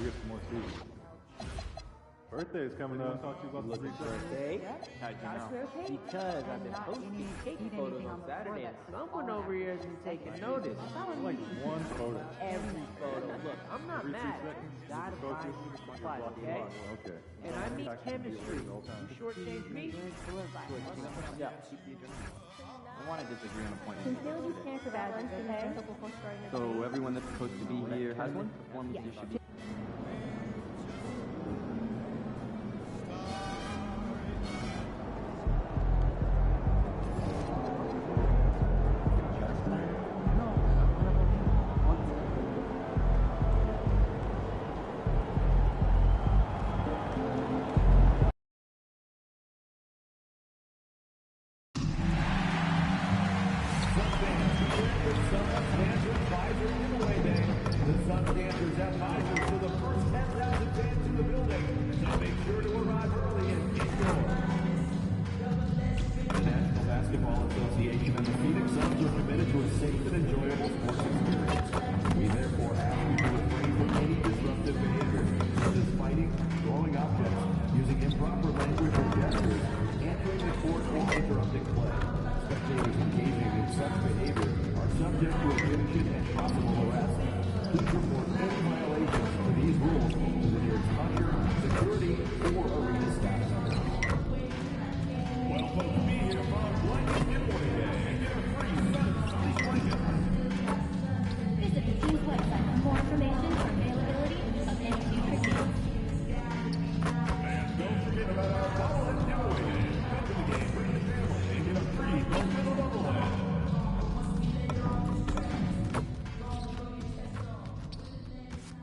get some more season. Birthday is coming up. Looking birthday? How'd you know? Because I've been posting cake photos on Saturday and someone over here has been taking notice. Like one photo. Every photo. Look, I'm not mad. Gotta find some supplies, okay? Okay. And I need chemistry. You shortchange me? Yeah. I want to disagree on a point. Sincerely stand for badges, okay? So everyone that's supposed to be here has one? Performance should be.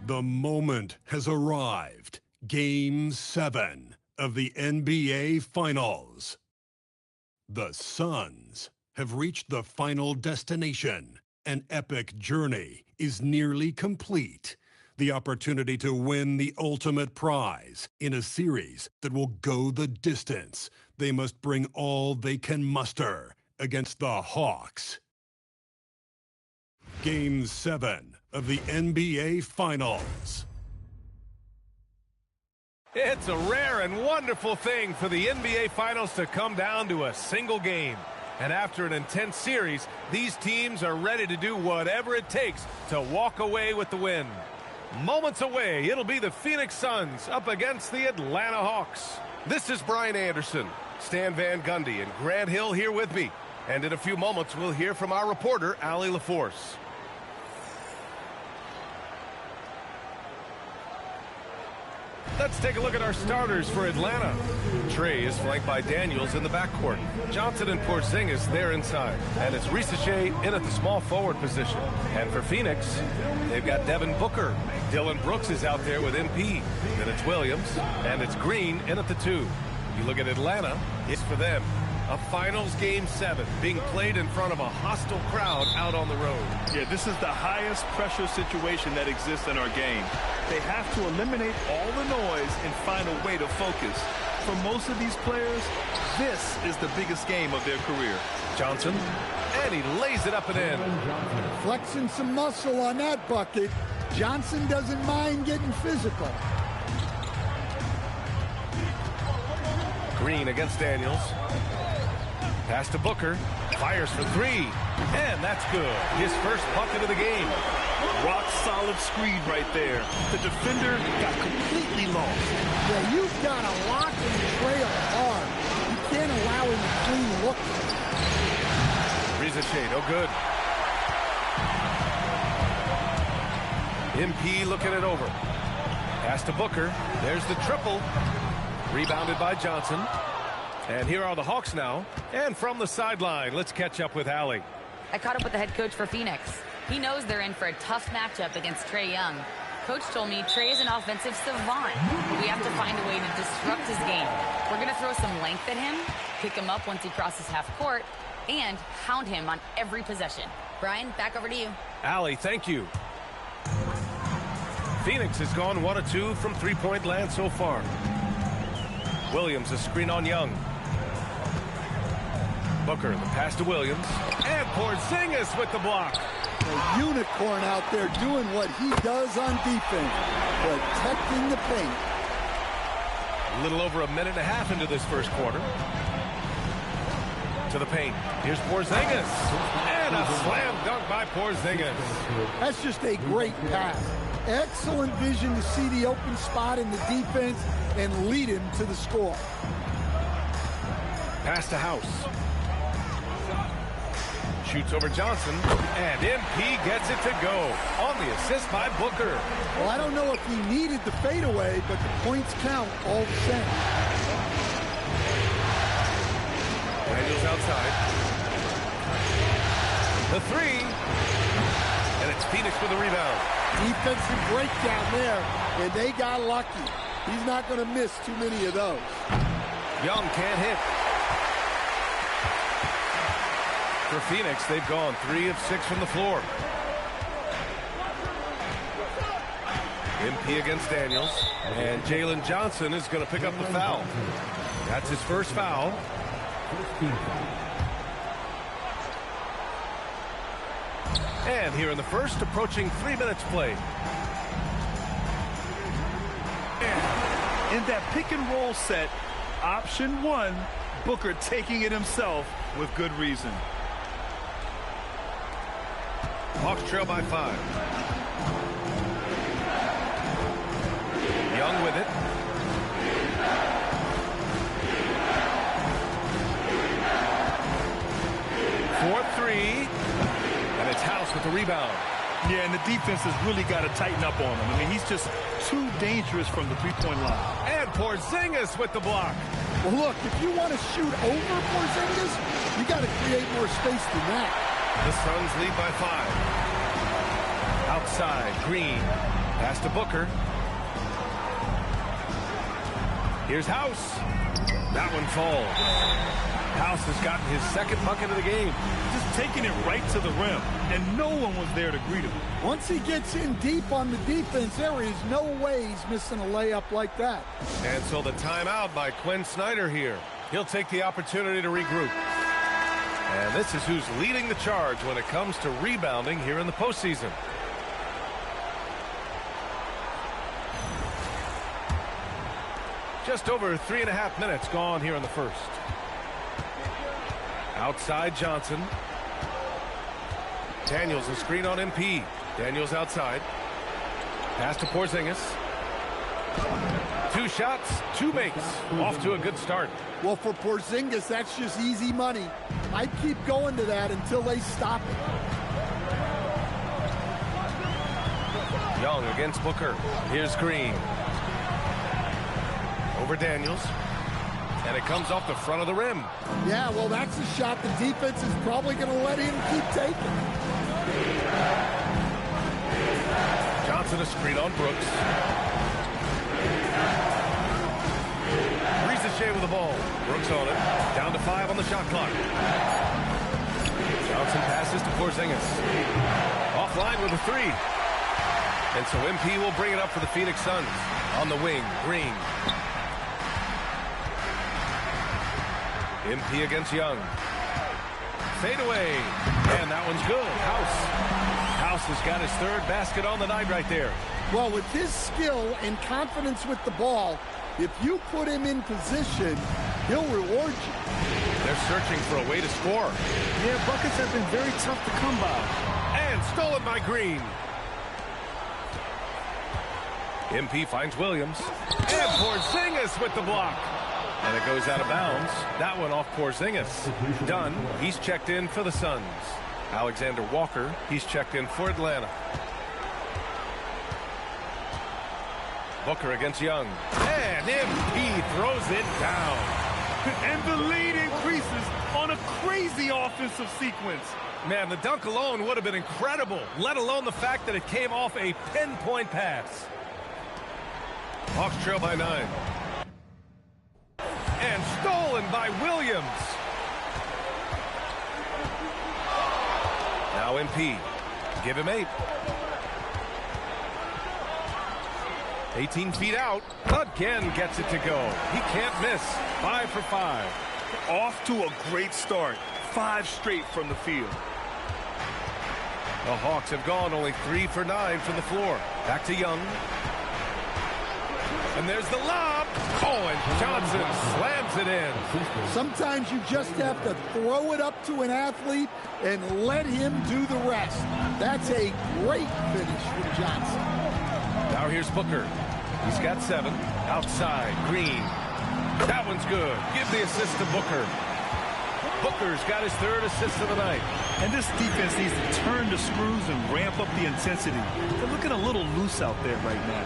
The moment has arrived. Game 7 of the NBA Finals. The Suns have reached the final destination. An epic journey is nearly complete. The opportunity to win the ultimate prize in a series that will go the distance. They must bring all they can muster against the Hawks. Game 7 of the NBA Finals. It's a rare and wonderful thing for the NBA Finals to come down to a single game. And after an intense series, these teams are ready to do whatever it takes to walk away with the win. Moments away, it'll be the Phoenix Suns up against the Atlanta Hawks. This is Brian Anderson, Stan Van Gundy, and Grant Hill here with me. And in a few moments, we'll hear from our reporter, Allie LaForce. Let's take a look at our starters for Atlanta. Trey is flanked by Daniels in the backcourt. Johnson and Porzingis there inside. And it's Risache in at the small forward position. And for Phoenix, they've got Devin Booker. Dylan Brooks is out there with MP. Then it's Williams. And it's Green in at the 2. You look at Atlanta, it's for them. A Finals Game 7 being played in front of a hostile crowd out on the road. Yeah, this is the highest pressure situation that exists in our game. They have to eliminate all the noise and find a way to focus. For most of these players, this is the biggest game of their career. Johnson, and he lays it up and in. Flexing some muscle on that bucket. Johnson doesn't mind getting physical. Green against Daniels. Pass to Booker. Fires for 3. And that's good. His first bucket of the game. Rock solid screen right there. The defender got completely lost. Yeah, you've got to lock and trail hard. You can't allow him to clean look. Risache, no good. MP looking it over. Pass to Booker. There's the triple. Rebounded by Johnson. And here are the Hawks now. And from the sideline, let's catch up with Allie. I caught up with the head coach for Phoenix. He knows they're in for a tough matchup against Trae Young. Coach told me Trae is an offensive savant. We have to find a way to disrupt his game. We're going to throw some length at him, pick him up once he crosses half court, and hound him on every possession. Brian, back over to you. Allie, thank you. Phoenix has gone 1 of 2 from three-point land so far. Williams, a screen on Young. Booker, the pass to Williams. And Porzingis with the block. A unicorn out there doing what he does on defense, protecting the paint. A little over a minute and a half into this first quarter. To the paint. Here's Porzingis. And a slam dunk by Porzingis. That's just a great pass. Excellent vision to see the open spot in the defense and lead him to the score. Pass to House. Shoots over Johnson, and MP gets it to go on the assist by Booker. Well, I don't know if he needed the fadeaway, but the points count all the same. Daniels outside. The three, and it's Phoenix with the rebound. Defensive breakdown there, and they got lucky. He's not going to miss too many of those. Young can't hit. For Phoenix, they've gone 3 of 6 from the floor. MP against Daniels, and Jalen Johnson is going to pick up the foul. That's his first foul. And here in the first, approaching 3 minutes played. And in that pick and roll set, option 1, Booker taking it himself with good reason. Hawks trail by 5. Young with it. For 3. And it's House with the rebound. Yeah, and the defense has really got to tighten up on him. I mean, he's just too dangerous from the three-point line. And Porzingis with the block. Well, look, if you want to shoot over Porzingis, you got to create more space than that. The Suns lead by 5. Outside, Green. Pass to Booker. Here's House. That one falls. House has gotten his second bucket of the game. Just taking it right to the rim, and no one was there to greet him. Once he gets in deep on the defense, there is no way he's missing a layup like that. And so the timeout by Quinn Snyder here. He'll take the opportunity to regroup. And this is who's leading the charge when it comes to rebounding here in the postseason. Just over 3.5 minutes gone here in the first. Outside Johnson. Daniels a screen on MP. Daniels outside. Pass to Porzingis. 2 shots, 2 makes. Off to a good start. Well, for Porzingis, that's just easy money. I'd keep going to that until they stop it. Young against Booker. Here's Green. Over Daniels. And it comes off the front of the rim. Yeah, well, that's a shot the defense is probably going to let him keep taking. Johnson a screen on Brooks. Shea with the ball. Brooks on it. Down to 5 on the shot clock. Johnson passes to Porzingis. Offline with a 3. And so MP will bring it up for the Phoenix Suns. On the wing, Green. MP against Young. Fade away. And that one's good. House has got his 3rd basket on the night right there. Well, with his skill and confidence with the ball, if you put him in position, he'll reward you. They're searching for a way to score. Yeah, buckets have been very tough to come by. And stolen by Green. MP finds Williams. And Porzingis with the block. And it goes out of bounds. That one off Porzingis. Dunn, he's checked in for the Suns. Alexander Walker, he's checked in for Atlanta. Booker against Young. And MP throws it down. And the lead increases on a crazy offensive sequence. Man, the dunk alone would have been incredible, let alone the fact that it came off a pinpoint pass. Hawks trail by 9. And stolen by Williams. Now MP. Give him 8. 18 feet out. Again gets it to go. He can't miss. 5 for 5. Off to a great start. 5 straight from the field. The Hawks have gone only 3 for 9 from the floor. Back to Young. And there's the lob. Oh, and Johnson slams it in. Sometimes you just have to throw it up to an athlete and let him do the rest. That's a great finish from Johnson. Now here's Booker. He's got 7. Outside, Green. That one's good. Give the assist to Booker. Booker's got his 3rd assist of the night. And this defense needs to turn the screws and ramp up the intensity. They're looking a little loose out there right now.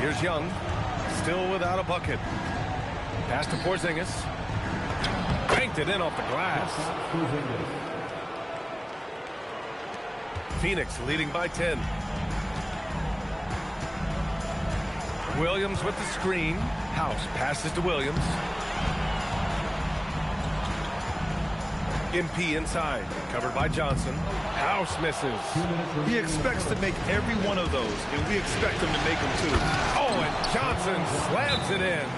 Here's Young. Still without a bucket. Pass to Porzingis. Banked it in off the glass. Phoenix leading by 10. Williams with the screen. House passes to Williams. MP inside, covered by Johnson. House misses. He expects to make every one of those, and we expect him to make them too. Oh, and Johnson slams it in.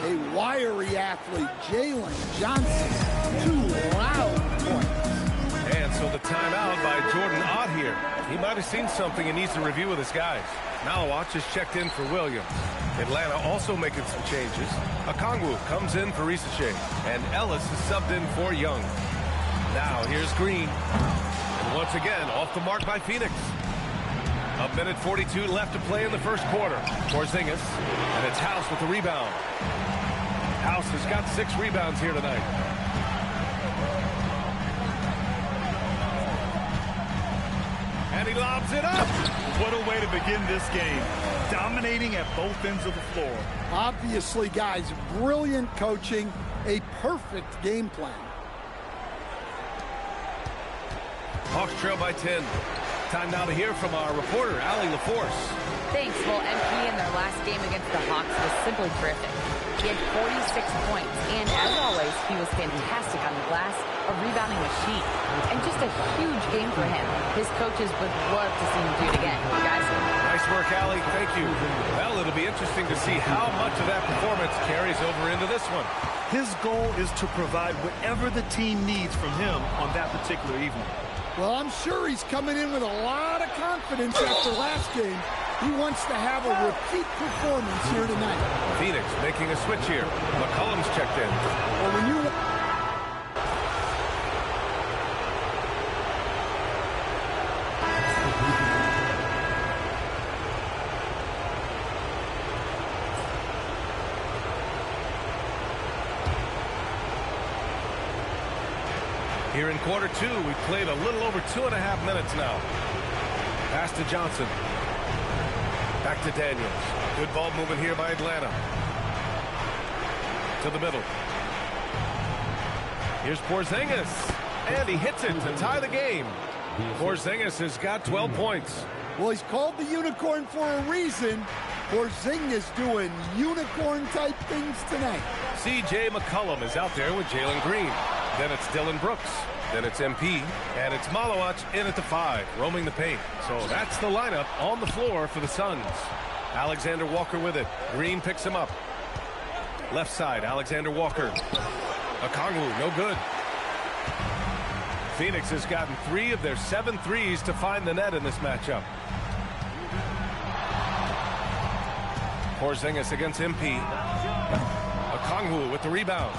A wiry athlete, Jalen Johnson. 2 loud points. And so the timeout by Jordan Ott here. He might have seen something and needs to review with his guys. Malawach is checked in for Williams. Atlanta also making some changes. Okongwu comes in for Risachet, and Ellis is subbed in for Young. Now here's Green. And once again, off the mark by Phoenix. 1:42 left to play in the first quarter. Porzingis, and it's House with the rebound. House has got 6 rebounds here tonight. And he lobs it up. What a way to begin this game. Dominating at both ends of the floor. Obviously, guys, brilliant coaching. A perfect game plan. Hawks trail by 10. Time now to hear from our reporter, Allie LaForce. Thanks. Well, MP in their last game against the Hawks was simply terrific. He had 46 points, and as always, he was fantastic on the glass, a rebounding machine, and just a huge game for him. His coaches would love to see him do it again. Guys. Nice work, Allie. Thank you. Well, it'll be interesting to see how much of that performance carries over into this one. His goal is to provide whatever the team needs from him on that particular evening. Well, I'm sure he's coming in with a lot of confidence after last game. He wants to have a repeat performance here tonight. Phoenix making a switch here. McCollum's checked in. Well, when you... Here in quarter 2, we've played a little over 2.5 minutes now. Pass to Johnson. Back to Daniels. Good ball movement here by Atlanta. To the middle. Here's Porzingis. And he hits it to tie the game. Porzingis has got 12 points. Well, he's called the unicorn for a reason. Porzingis doing unicorn-type things tonight. C.J. McCollum is out there with Jalen Green. Then it's Dylan Brooks. Then it's MP. And it's Malawach in at the 5, roaming the paint. So that's the lineup on the floor for the Suns. Alexander Walker with it. Green picks him up. Left side, Alexander Walker. Okongwu, no good. Phoenix has gotten 3 of their 7 threes to find the net in this matchup. Porzingis against MP. Okongwu with the rebound.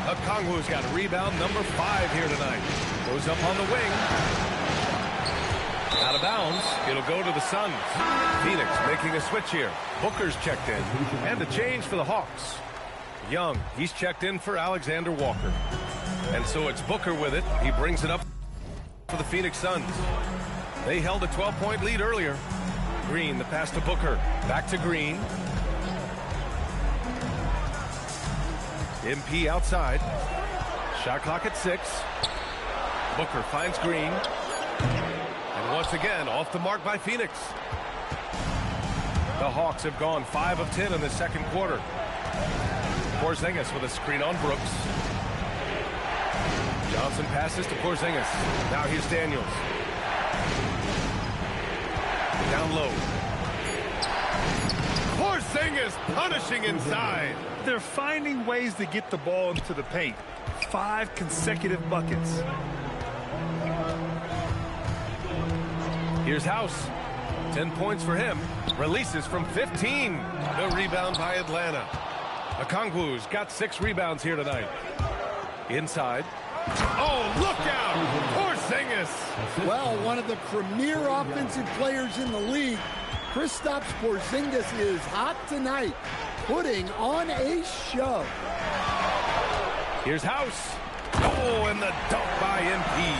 Okongwu's got rebound number 5 here tonight. Goes up on the wing. Out of bounds. It'll go to the Suns. Phoenix making a switch here. Booker's checked in. And a change for the Hawks. Young, he's checked in for Alexander Walker. And so it's Booker with it. He brings it up for the Phoenix Suns. They held a 12-point lead earlier. Green, the pass to Booker. Back to Green. MP outside. Shot clock at 6. Booker finds Green. And once again, off the mark by Phoenix. The Hawks have gone 5 of 10 in the second quarter. Porzingis with a screen on Brooks. Johnson passes to Porzingis. Now here's Daniels. Down low. Porzingis punishing inside. They're finding ways to get the ball into the paint. 5 consecutive buckets. Here's House. 10 points for him. Releases from 15. The rebound by Atlanta. Okongwu's got 6 rebounds here tonight. Inside. Oh, look out! Porzingis! Well, one of the premier offensive players in the league, Kristaps Porzingis is hot tonight, putting on a show. Here's House. Oh, and the dunk by MP.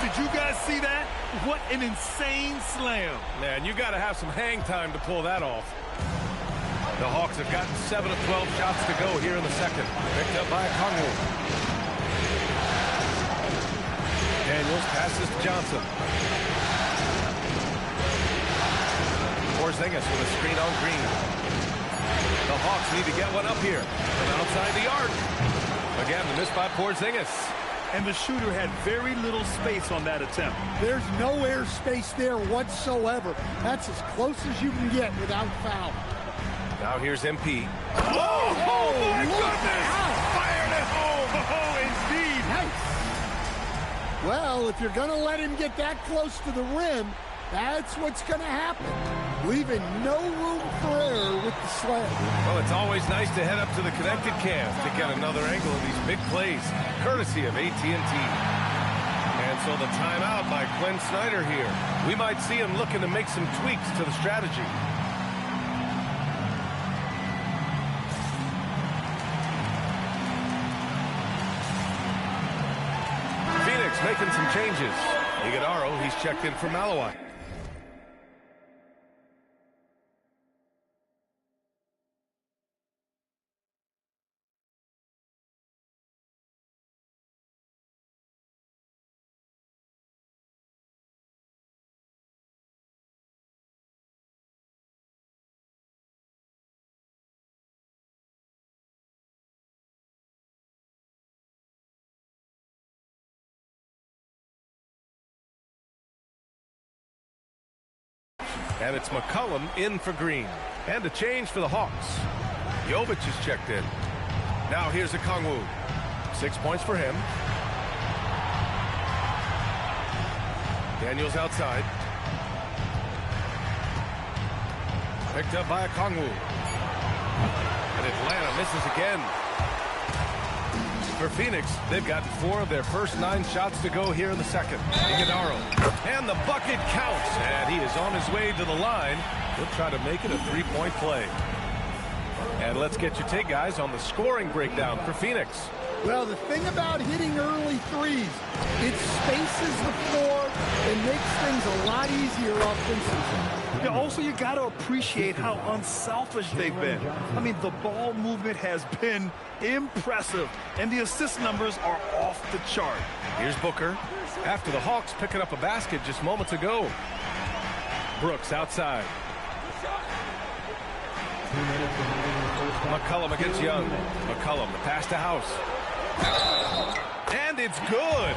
Did you guys see that? What an insane slam. Man, you got to have some hang time to pull that off. The Hawks have gotten 7 of 12 shots to go here in the second. Picked up by Okongwu. Daniels passes to Johnson. Porzingis with a screen on Green. The Hawks need to get one up here from outside the arc. Again, the miss by Porzingis. And the shooter had very little space on that attempt. There's no air space there whatsoever. That's as close as you can get without foul. Now here's MP. Oh my goodness! Fired it home! Oh, indeed! Nice. Well, if you're going to let him get that close to the rim, that's what's going to happen. Leaving no room for error with the slam. Well, it's always nice to head up to the connected cam to get another angle of these big plays, courtesy of AT&T. And so the timeout by Quinn Snyder here. We might see him looking to make some tweaks to the strategy. Phoenix making some changes. Iguodaro, he's checked in for Malawai. And it's McCollum in for Green. And a change for the Hawks. Jovic is checked in. Now here's Okongwu. 6 points for him. Daniels outside. Picked up by Okongwu. And Atlanta misses again. For Phoenix, they've got 4 of their first 9 shots to go here in the second. Iguodaro. And the bucket counts. And he is on his way to the line. He'll try to make it a 3-point play. And let's get your take, guys, on the scoring breakdown for Phoenix. Well, the thing about hitting early threes, it spaces the floor and makes things a lot easier offensively. Yeah, also, you got to appreciate how unselfish they've been. I mean, the ball movement has been impressive, and the assist numbers are off the chart. Here's Booker. After the Hawks picking up a basket just moments ago. Brooks outside. McCollum against Young. McCollum, the pass to House. And it's good.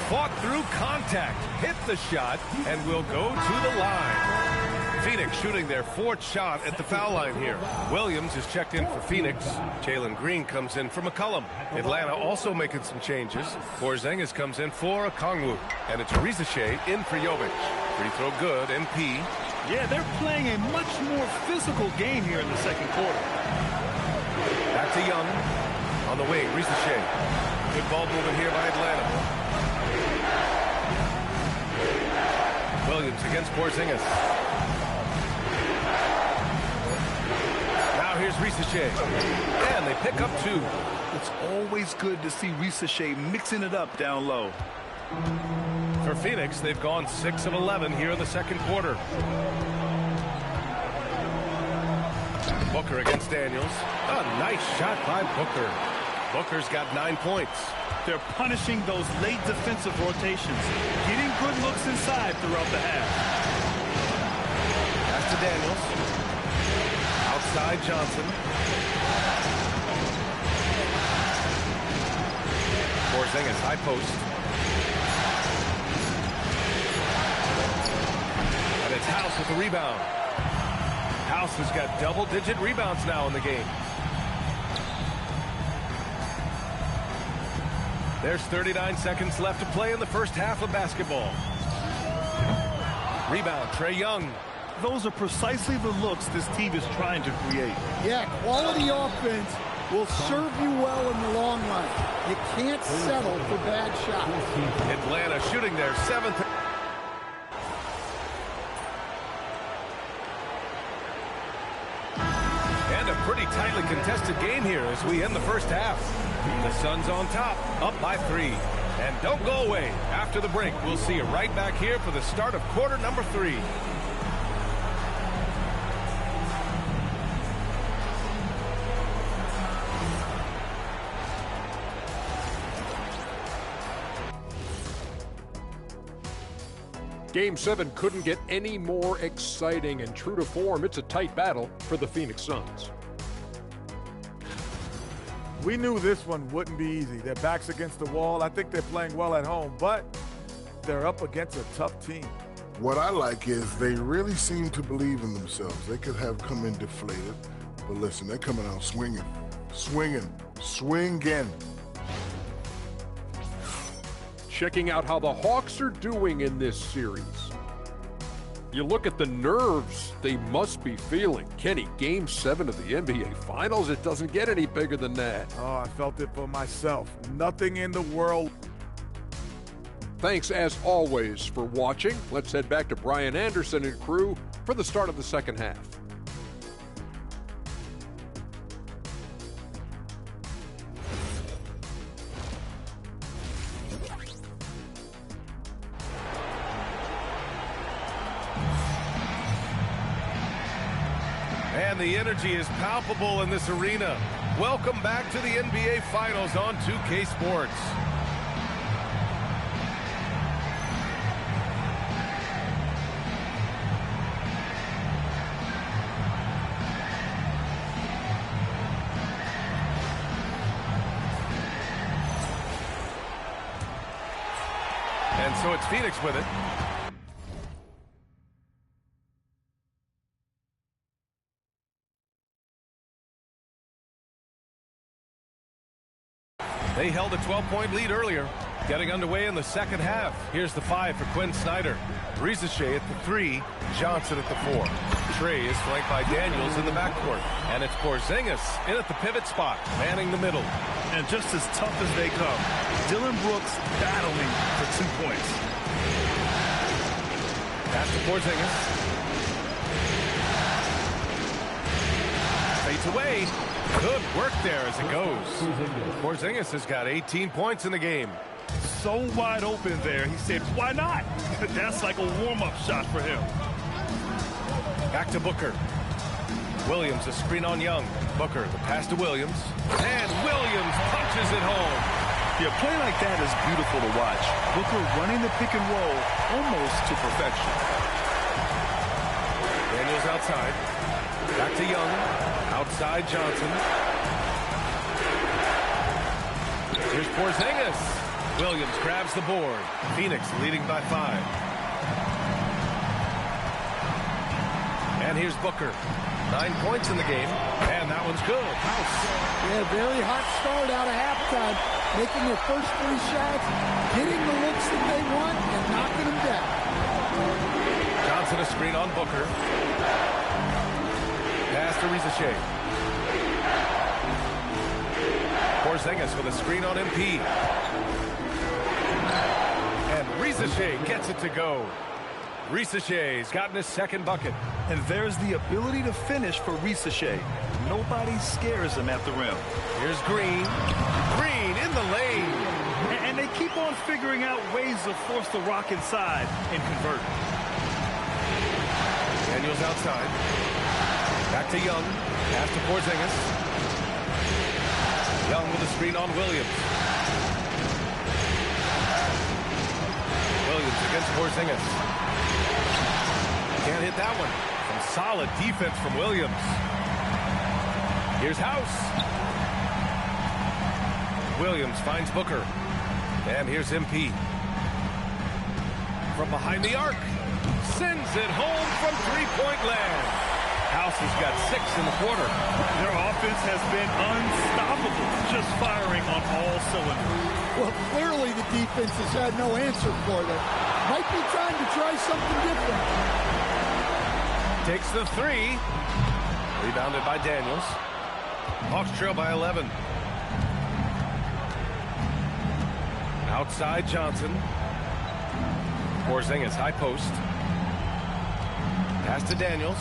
Fought through contact, hit the shot, and will go to the line. Phoenix shooting their 4th shot at the foul line here. Williams is checked in for Phoenix. Jalen Green comes in for McCollum. Atlanta also making some changes. Porzingis comes in for Okongwu. And it's Risache in for Jovic. Free throw good, MP. Yeah, they're playing a much more physical game here in the second quarter. Back to Young. On the wing, Risache. Good ball movement here by Atlanta. Williams against Porzingis. Now here's Risache. And they pick up 2. It's always good to see Risache mixing it up down low. For Phoenix, they've gone 6 of 11 here in the second quarter. Booker against Daniels. A nice shot by Booker. Booker's got 9 points. They're punishing those late defensive rotations, getting good looks inside throughout the half. Pass to Daniels. Outside Johnson. Porzingis, high post. And it's House with the rebound. House has got double-digit rebounds now in the game. There's 39 seconds left to play in the first half of basketball. Rebound, Trae Young. Those are precisely the looks this team is trying to create. Yeah, quality offense will serve you well in the long run. You can't settle for bad shots. Atlanta shooting their 7th. And a pretty tightly contested game here as we end the first half. The Suns on top, up by 3. And don't go away. After the break, we'll see you right back here for the start of quarter number 3. Game 7 couldn't get any more exciting, and true to form, it's a tight battle for the Phoenix Suns. We knew this one wouldn't be easy. Their backs against the wall. I think they're playing well at home, but they're up against a tough team. What I like is they really seem to believe in themselves. They could have come in deflated, but listen, they're coming out swinging, swinging. Checking out how the Hawks are doing in this series. You look at the nerves they must be feeling. Kenny, Game 7 of the NBA Finals, it doesn't get any bigger than that. Oh, I felt it for myself. Nothing in the world. Thanks, as always, for watching. Let's head back to Brian Anderson and crew for the start of the second half. And the energy is palpable in this arena. Welcome back to the NBA Finals on 2K Sports. And so it's Phoenix with it. They held a 12-point lead earlier. Getting underway in the second half. Here's the 5 for Quinn Snyder. Risacher at the 3, Johnson at the 4. Trae is flanked by Daniels in the backcourt. And it's Porzingis in at the pivot spot, manning the middle. And just as tough as they come, Dillon Brooks battling for 2 points. Pass to Porzingis. Fades away. Good work there as it goes. Porzingis has got 18 points in the game. So wide open there. He said, why not? That's like a warm-up shot for him. Back to Booker. Williams, a screen on Young. Booker, the pass to Williams. And Williams punches it home. Yeah, play like that is beautiful to watch. Booker running the pick and roll almost to perfection. Daniels outside. Back to Young. Outside Johnson. Here's Porzingis. Williams grabs the board. Phoenix leading by 5. And here's Booker. 9 points in the game. And that one's good. House. Yeah, very hot start out of halftime. Making their first 3 shots, getting the looks that they want, and knocking them down. Johnson a screen on Booker. Pass to Risacher. Porzingis with a screen on MP. And Risacher gets it to go. Risacher's gotten his second bucket. And there's the ability to finish for Risacher. Nobody scares him at the rim. Here's Green. Green in the lane. And they keep on figuring out ways to force the rock inside and convert. Daniels outside. Back to Young. Pass to Porzingis. Young with a screen on Williams. Williams against Porzingis. Can't hit that one. Some solid defense from Williams. Here's House. Williams finds Booker. And here's MP. From behind the arc. Sends it home from three-point land. House has got 6 in the quarter. Their offense has been unstoppable, just firing on all cylinders. Well, clearly the defense has had no answer for them. Might be time to try something different. Takes the three. Rebounded by Daniels. Hawks trail by 11. Outside Johnson. Porzingis high post. Pass to Daniels.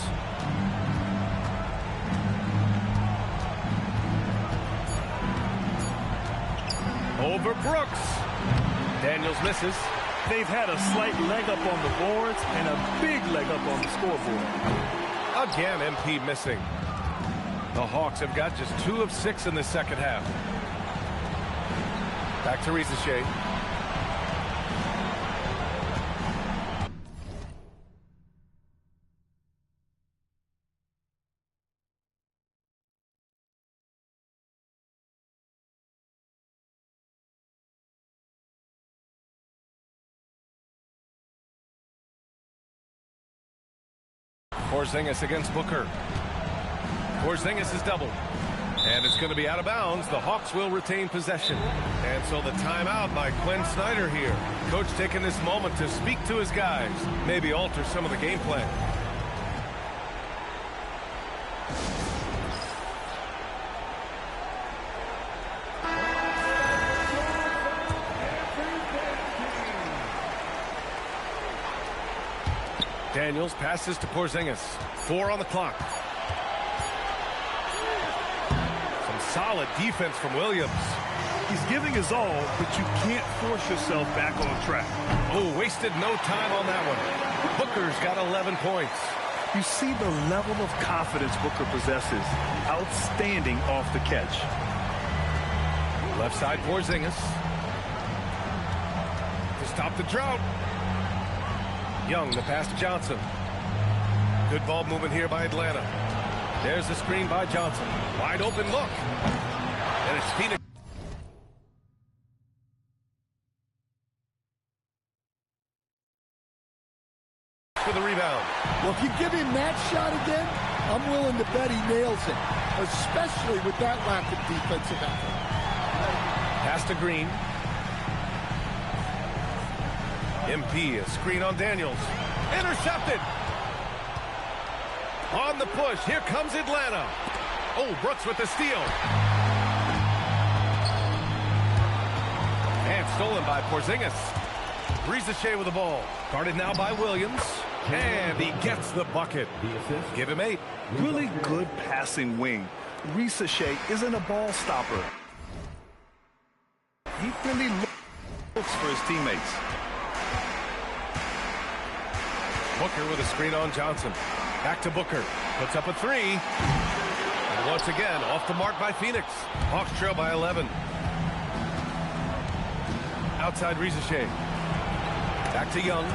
Over Brooks. Daniels misses. They've had a slight leg up on the boards and a big leg up on the scoreboard. Again, MP missing. The Hawks have got just 2 of 6 in the second half. Back to Risacher. Porzingis against Booker. Porzingis is doubled. And it's going to be out of bounds. The Hawks will retain possession. And so the timeout by Quinn Snyder here. Coach taking this moment to speak to his guys. Maybe alter some of the game plan. Daniels passes to Porzingis. 4 on the clock. Some solid defense from Williams. He's giving his all, but you can't force yourself back on track. Oh, wasted no time on that one. Booker's got 11 points. You see the level of confidence Booker possesses. Outstanding off the catch. Left side Porzingis. To stop the drought. Young, the pass to Johnson. Good ball movement here by Atlanta. There's the screen by Johnson. Wide open look. And it's Phoenix. For the rebound. Well, if you give him that shot again, I'm willing to bet he nails it, especially with that lack of defensive effort. Pass to Green. MP, a screen on Daniels. Intercepted. On the push, here comes Atlanta. Oh, Brooks with the steal. And stolen by Porzingis. Risacher with the ball. Guarded now by Williams. And he gets the bucket. Give him 8. Really good passing wing. Risacher isn't a ball stopper. He really looks for his teammates. Booker with a screen on Johnson. Back to Booker. Puts up a 3. And once again, off the mark by Phoenix. Hawks trail by 11. Outside Risacher. Back to Young.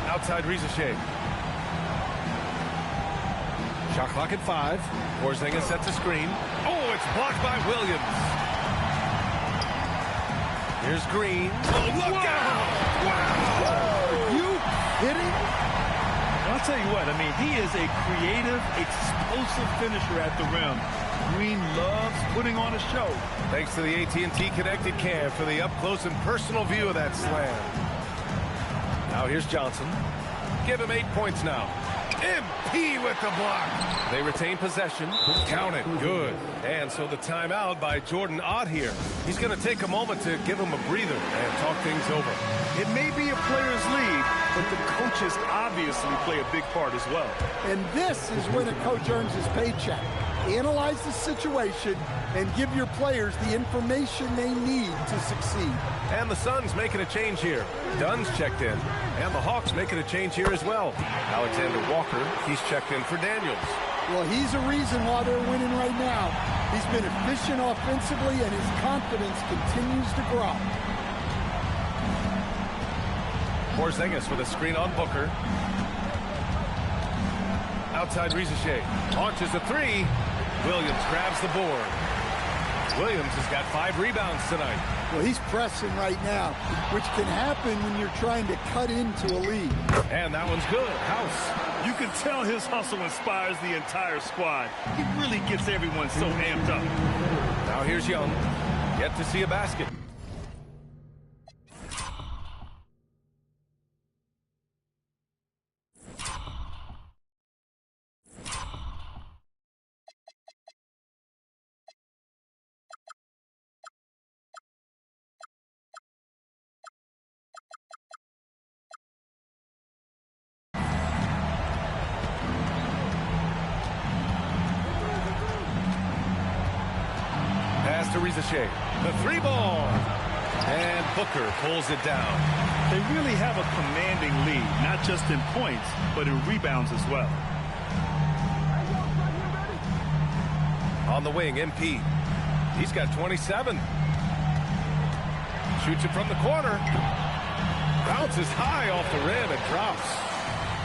Outside Risacher. Shot clock at 5. Porzingis sets a screen. Oh, it's blocked by Williams. Here's Green. Oh, look out! Wow! Are you kidding? I'll tell you what, I mean, he is a creative, explosive finisher at the rim. Green loves putting on a show. Thanks to the AT&T Connected Cam for the up-close and personal view of that slam. Now here's Johnson. Give him 8 points now. MP with the block. They retain possession. Count it. Good. And so the timeout by Jordan Ott here. He's going to take a moment to give him a breather and talk things over. It may be a player's league, but the coaches obviously play a big part as well. And this is when a coach earns his paycheck. Analyze the situation and give your players the information they need to succeed. And the Suns making a change here. Dunn's checked in. And the Hawks making a change here as well. Alexander Walker, he's checked in for Daniels. Well, he's a reason why they're winning right now. He's been efficient offensively, and his confidence continues to grow. Porzingis with a screen on Booker. Outside Risacher. Launches a 3. Williams grabs the board. Williams has got 5 rebounds tonight. Well, he's pressing right now, which can happen when you're trying to cut into a lead. And that one's good. House. You can tell his hustle inspires the entire squad. He really gets everyone so amped up. Now here's Young. Yet to see a basket. Risacher. The three ball. And Booker pulls it down. They really have a commanding lead, not just in points, but in rebounds as well. On the wing, MP. He's got 27. Shoots it from the corner. Bounces high off the rim and drops.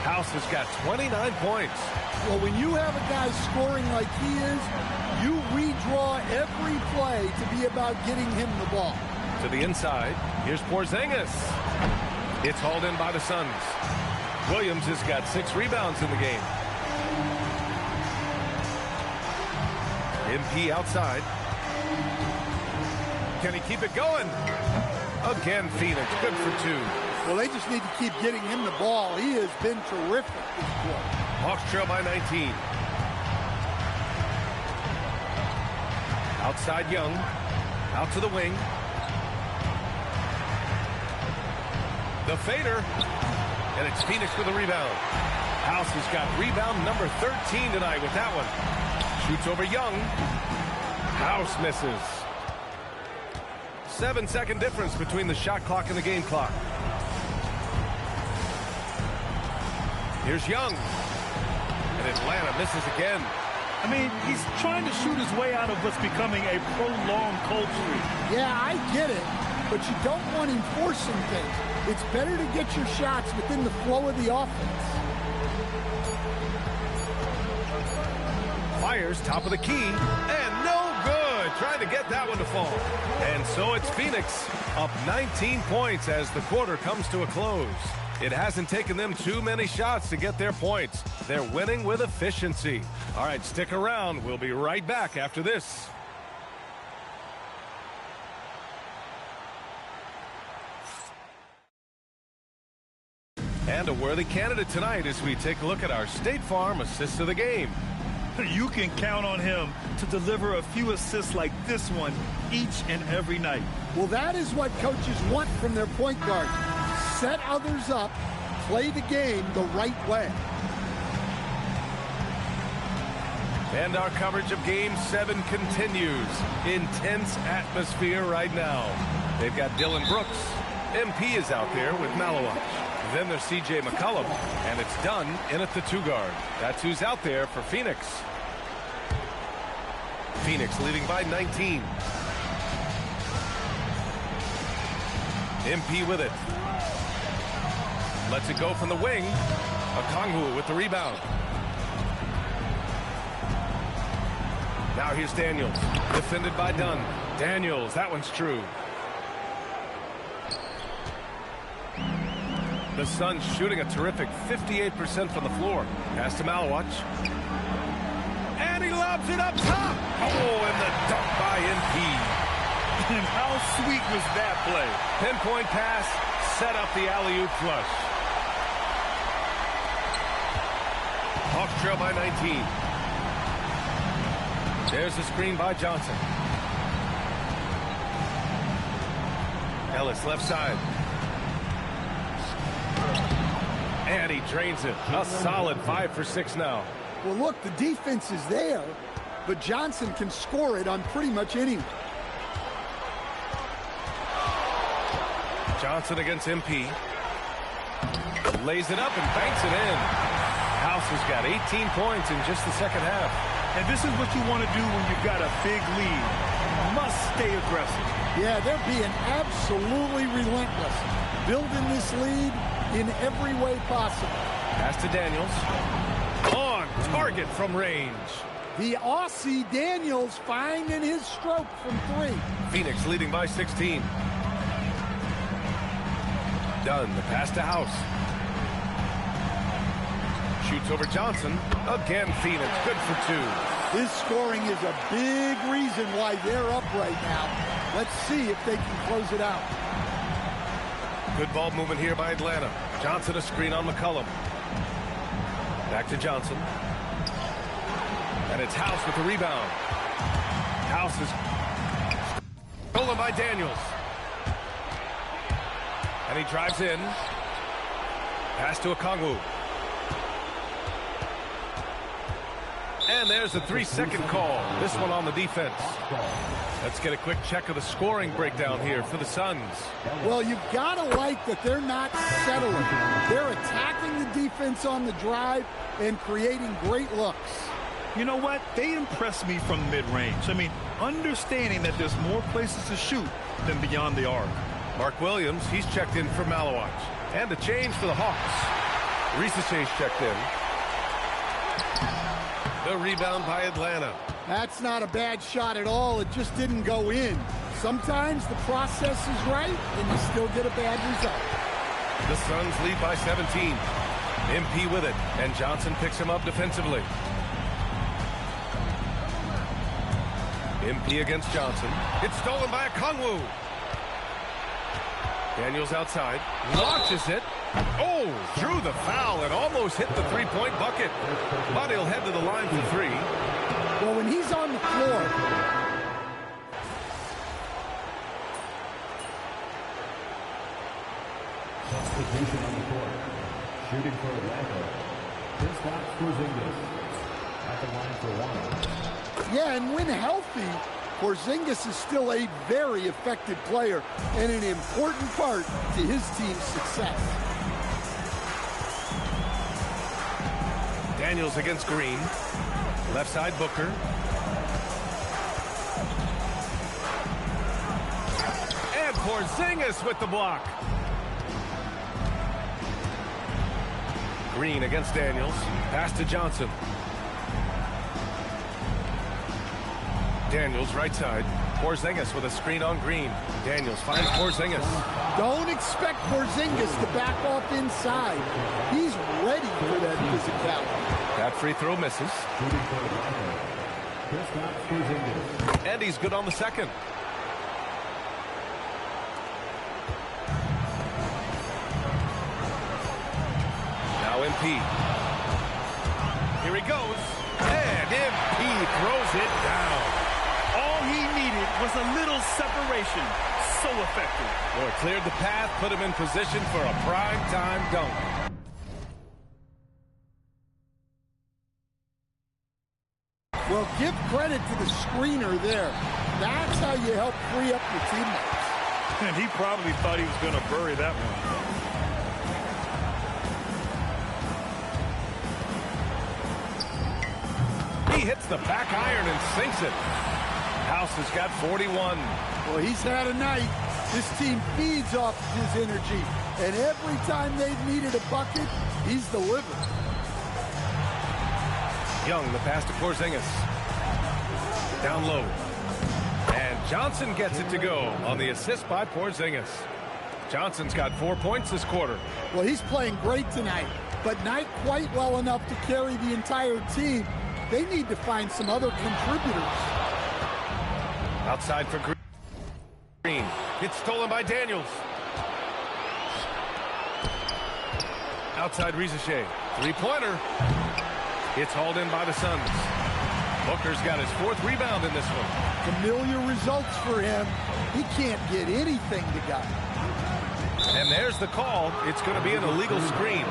House has got 29 points. Well, when you have a guy scoring like he is, you redraw every play to be about getting him the ball. To the inside. Here's Porzingis. It's hauled in by the Suns. Williams has got 6 rebounds in the game. MP outside. Can he keep it going? Again, Phoenix, good for 2. Well, they just need to keep getting him the ball. He has been terrific this quarter. Hawks trail by 19. Outside Young. Out to the wing. The fader. And it's Phoenix with a rebound. House has got rebound number 13 tonight with that one. Shoots over Young. House misses. 7-second difference between the shot clock and the game clock. Here's Young. And Atlanta misses again. I mean, he's trying to shoot his way out of what's becoming a prolonged cold streak. Yeah, I get it, but you don't want him forcing things. It's better to get your shots within the flow of the offense. Fires top of the key, and no good. Trying to get that one to fall. And so it's Phoenix up 19 points as the quarter comes to a close. It hasn't taken them too many shots to get their points. They're winning with efficiency. All right, stick around. We'll be right back after this. And a worthy candidate tonight as we take a look at our State Farm assist of the game. You can count on him to deliver a few assists like this one each and every night. Well, that is what coaches want from their point guard. Set others up, play the game the right way. And our coverage of Game 7 continues. Intense atmosphere right now. They've got Dylan Brooks. MP is out there with Malawach. Then there's C.J. McCollum, and it's done in at the 2-guard. That's who's out there for Phoenix. Phoenix leading by 19. MP with it. Lets it go from the wing. Okongwu with the rebound. Now here's Daniels. Defended by Dunn. Daniels, that one's true. The Suns shooting a terrific 58% from the floor. Pass to Malawach. And he lobs it up top. Oh, and the dunk by MP. And how sweet was that play? Pinpoint pass, set up the alley-oop flush. Hawks trail by 19. There's the screen by Johnson. Ellis left side. And he drains it. A solid 5 for 6 now. Well, look, the defense is there, but Johnson can score it on pretty much anyone. Johnson against MP. Lays it up and banks it in. House has got 18 points in just the second half. And this is what you want to do when you've got a big lead. You must stay aggressive. Yeah, they're being absolutely relentless. Building this lead in every way possible. Pass to Daniels. On target from range. The Aussie Daniels finding his stroke from 3. Phoenix leading by 16. Dunn, the pass to House. Shoots over Johnson. Again, Phoenix, good for 2. His scoring is a big reason why they're up right now. Let's see if they can close it out. Good ball movement here by Atlanta. Johnson a screen on McCollum. Back to Johnson. And it's House with the rebound. House is stolen by Daniels. And he drives in. Pass to Okongwu. And there's a 3-second call. This one on the defense. Let's get a quick check of the scoring breakdown here for the Suns. Well, you've got to like that they're not settling. They're attacking the defense on the drive and creating great looks. You know what? They impress me from mid-range. I mean, understanding that there's more places to shoot than beyond the arc. Mark Williams, he's checked in for Malawach. And a change for the Hawks. Rissache's checked in. The rebound by Atlanta. That's not a bad shot at all. It just didn't go in. Sometimes the process is right, and you still get a bad result. The Suns lead by 17. MP with it, and Johnson picks him up defensively. MP against Johnson. It's stolen by Okongwu. Daniels outside. Launches it. Oh, drew the foul and almost hit the three-point bucket. But he'll head to the line for three. Well, when he's on the floor, substitution on the court. Shooting for Atlanta. Kristaps Porzingis at the line for one. yeah, and when healthy, Porzingis is still a very effective player and an important part to his team's success. Daniels against Green. Left side Booker. And Porzingis with the block. Green against Daniels. Pass to Johnson. Daniels right side. Porzingis with a screen on Green. Daniels finds Porzingis. Don't expect Porzingis to back off inside. He's ready for that physicality. That free throw misses. And he's good on the second. Now MP. Here he goes. And MP throws it down. All he needed was a little separation. So effective. Well, it cleared the path, put him in position for a prime-time dunk. Well, give credit to the screener there. That's how you help free up your teammates. And he probably thought he was going to bury that one. He hits the back iron and sinks it. House has got 41. Well, he's had a night. This team feeds off his energy. And every time they've needed a bucket, he's delivered. Young, the pass to Porzingis. Down low. And Johnson gets it to go on the assist by Porzingis. Johnson's got 4 points this quarter. Well, he's playing great tonight, but not quite well enough to carry the entire team. They need to find some other contributors. Outside for Green. It's stolen by Daniels. Outside Risache. Three-pointer. It's hauled in by the Suns. Booker's got his fourth rebound in this one. Familiar results for him. He can't get anything together. And there's the call. It's going to be an illegal screen.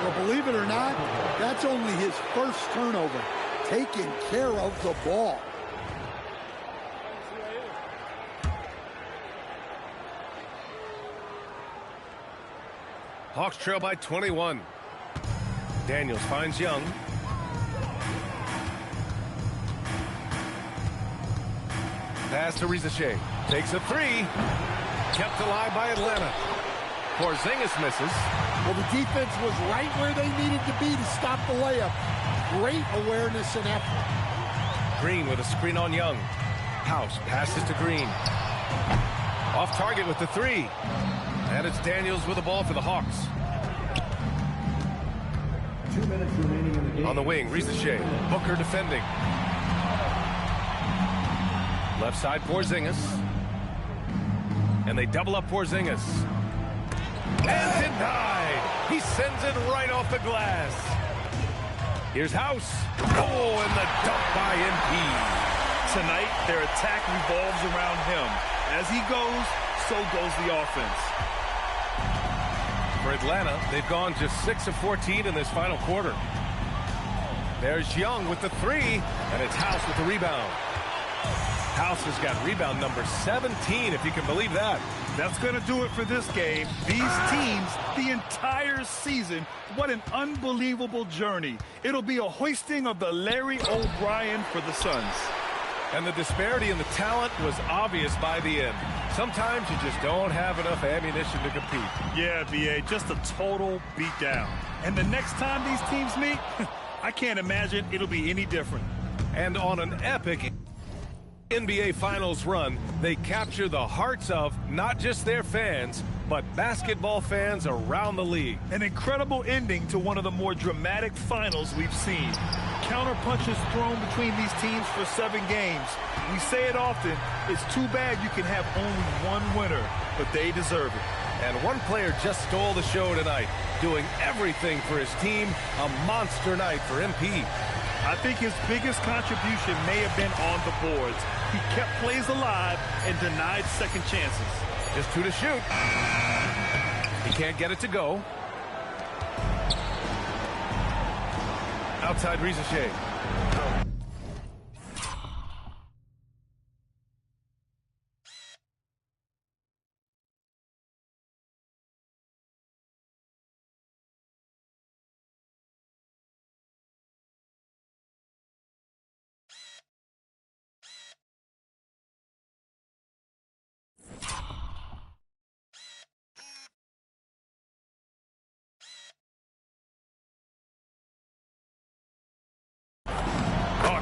Well, believe it or not, that's only his first turnover. Taking care of the ball. Hawks trail by 21. Daniels finds Young. Pass to Risache. Takes a three. Kept alive by Atlanta. Porzingis misses. Well, the defense was right where they needed to be to stop the layup. Great awareness and effort. Green with a screen on Young. House passes to Green. Off target with the three. And it's Daniels with the ball for the Hawks. 2 minutes remaining in the game. On the wing, Risache. Booker defending. Left side, Porzingis. And they double up Porzingis. And denied. He sends it right off the glass. Here's House. Oh, and the dunk by MP. Tonight, their attack revolves around him. As he goes, so goes the offense. For Atlanta, they've gone just 6 of 14 in this final quarter. There's Young with the three, and it's House with the rebound. House has got rebound number 17, if you can believe that. That's going to do it for this game. These teams, the entire season, what an unbelievable journey. It'll be a hoisting of the Larry O'Brien for the Suns. And the disparity in the talent was obvious by the end. Sometimes you just don't have enough ammunition to compete. Yeah, B.A., just a total beatdown. And the next time these teams meet, I can't imagine it'll be any different. And on an epic NBA Finals run, they capture the hearts of not just their fans, but basketball fans around the league. An incredible ending to one of the more dramatic finals we've seen. Counter punches thrown between these teams for 7 games. We say it often, it's too bad you can have only one winner, but they deserve it. And one player just stole the show tonight, doing everything for his team. A monster night for MP. I think his biggest contribution may have been on the boards. He kept plays alive and denied second chances. Just 2 to shoot. He can't get it to go. Outside Risacher.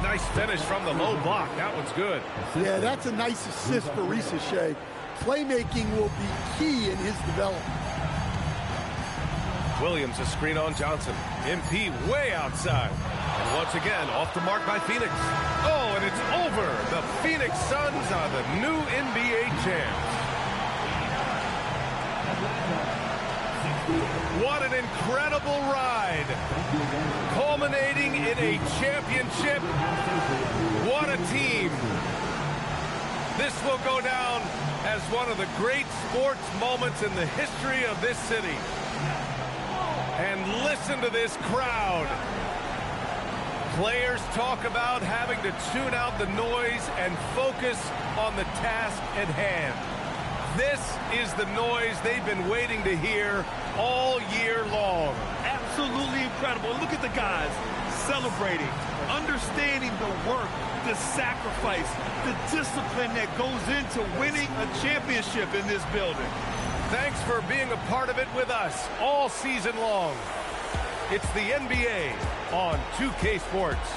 Nice finish from the low block. That one's good. Yeah, that's a nice assist for Risacher. Playmaking will be key in his development. Williams, a screen on Johnson. MP way outside. And once again, off the mark by Phoenix. Oh, and it's over. The Phoenix Suns are the new NBA champs. What an incredible ride. Culminating in a championship. What a team. This will go down as one of the great sports moments in the history of this city. And listen to this crowd. Players talk about having to tune out the noise and focus on the task at hand. This is the noise they've been waiting to hear all year long. Absolutely incredible. Look at the guys celebrating, understanding the work, the sacrifice, the discipline that goes into winning a championship in this building. Thanks for being a part of it with us all season long. It's the NBA on 2K Sports.